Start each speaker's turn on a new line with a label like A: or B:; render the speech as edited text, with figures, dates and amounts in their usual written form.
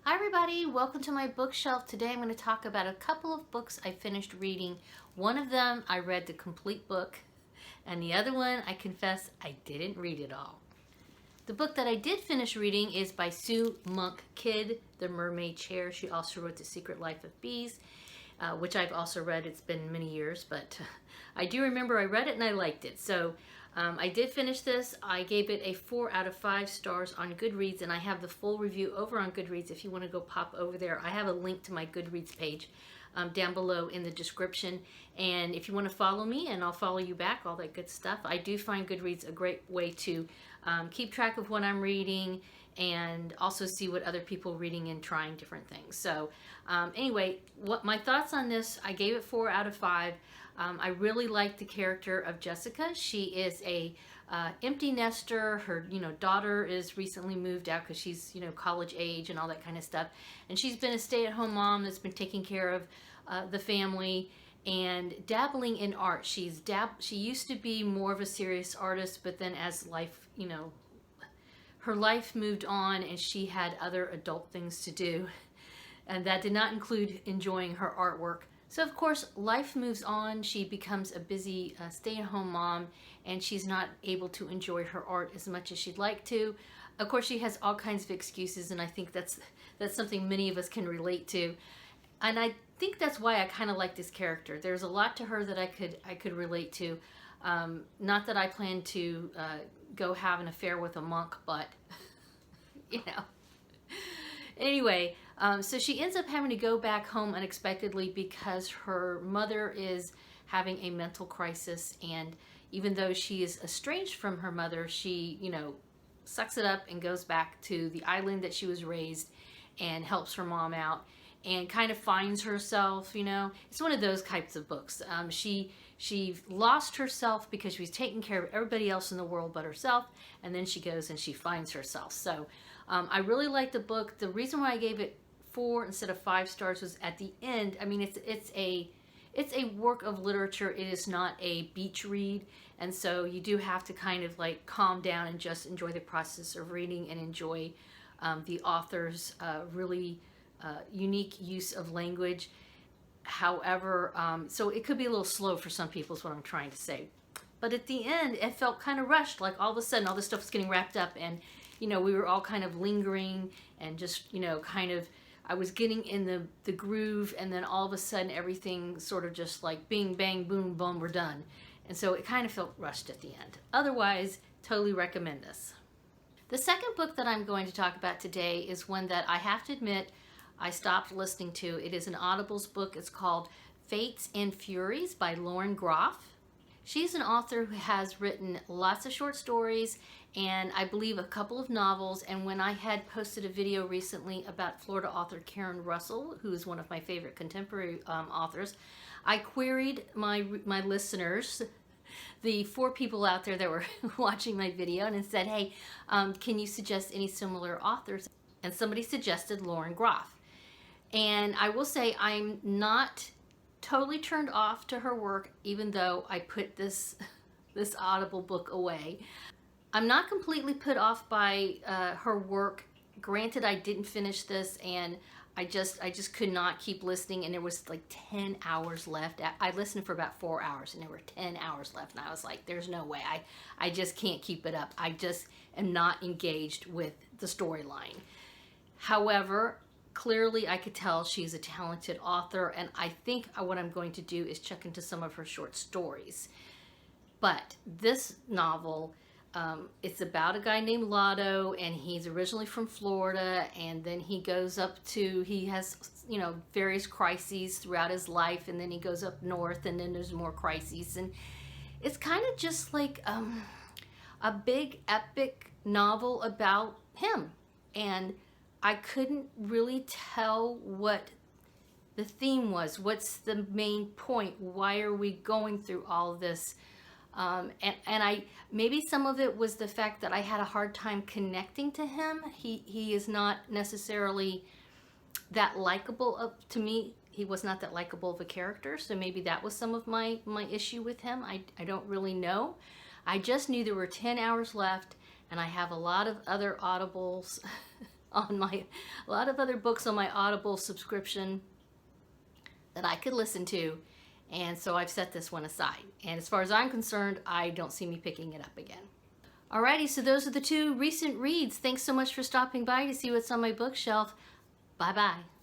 A: Hi everybody, welcome to my bookshelf. Today I'm going to talk about a couple of books I finished reading. One of them I read the complete book, and the other one I confess I didn't read it all. The book that I did finish reading is by Sue Monk Kidd, The Mermaid Chair. She also wrote The Secret Life of Bees, which I've also read. It's been many years, but I do remember I read it and I liked it. So I did finish this. I gave it a 4 out of 5 stars on Goodreads, and I have the full review over on Goodreads if you want to go pop over there. I have a link to my Goodreads page down below in the description, and if you want to follow me and I'll follow you back, all that good stuff. I do find Goodreads a great way to keep track of what I'm reading and also see what other people are reading and trying different things. So anyway, what my thoughts on this, I gave it 4 out of 5. I really like the character of Jessica. She is a empty nester. Her daughter is recently moved out because she's college age and all that kind of stuff, and she's been a stay-at-home mom that's been taking care of the family and dabbling in art. She used to be more of a serious artist, but then as life her life moved on and she had other adult things to do, and that did not include enjoying her artwork. So of course life moves on. She becomes a busy stay-at-home mom, and she's not able to enjoy her art as much as she'd like to. Of course she has all kinds of excuses, and I think that's something many of us can relate to. And I think that's why I kind of like this character. There's a lot to her that I could relate to. Not that I plan to go have an affair with a monk, but Anyway, so she ends up having to go back home unexpectedly because her mother is having a mental crisis, and even though she is estranged from her mother, she, sucks it up and goes back to the island that she was raised and helps her mom out and kind of finds herself. It's one of those types of books. She lost herself because she was taking care of everybody else in the world but herself, and then she goes and she finds herself. So I really liked the book. The reason why I gave it 4 instead of 5 stars was at the end. I mean, it's a work of literature. It is not a beach read, and so you do have to kind of like calm down and just enjoy the process of reading and enjoy the author's really unique use of language. However, so it could be a little slow for some people is what I'm trying to say. But at the end, it felt kind of rushed. Like all of a sudden, all this stuff was getting wrapped up, and we were all kind of lingering and just kind of, I was getting in the groove, and then all of a sudden everything sort of just like bing, bang, boom, boom, we're done. And so it kind of felt rushed at the end. Otherwise, totally recommend this. The second book that I'm going to talk about today is one that I have to admit I stopped listening to. It is an Audibles book. It's called Fates and Furies by Lauren Groff. She's an author who has written lots of short stories and I believe a couple of novels. And when I had posted a video recently about Florida author Karen Russell, who is one of my favorite contemporary authors, I queried my listeners, the 4 people out there that were watching my video, and said, hey, can you suggest any similar authors? And somebody suggested Lauren Groff. And I will say I'm not totally turned off to her work, even though I put this Audible book away. I'm not completely put off by her work. Granted, I didn't finish this, and I just could not keep listening, and there was like 10 hours left. I listened for about 4 hours, and there were 10 hours left, and I was like, there's no way. I just can't keep it up. I just am not engaged with the storyline. However, clearly I could tell she's a talented author, and I think what I'm going to do is check into some of her short stories. But this novel, it's about a guy named Lotto, and he's originally from Florida, and then he goes up to, he has various crises throughout his life, and then he goes up north, and then there's more crises, and it's kind of just like a big epic novel about him. And I couldn't really tell what the theme was. What's the main point? Why are we going through all of this? And maybe some of it was the fact that I had a hard time connecting to him. He is not necessarily that likable to me. He was not that likable of a character, so maybe that was some of my issue with him. I don't really know. I just knew there were 10 hours left, and I have a lot of other Audibles on my, a lot of other books on my Audible subscription that I could listen to. And so I've set this one aside. And as far as I'm concerned, I don't see me picking it up again. Alrighty, so those are the 2 recent reads. Thanks so much for stopping by to see what's on my bookshelf. Bye-bye.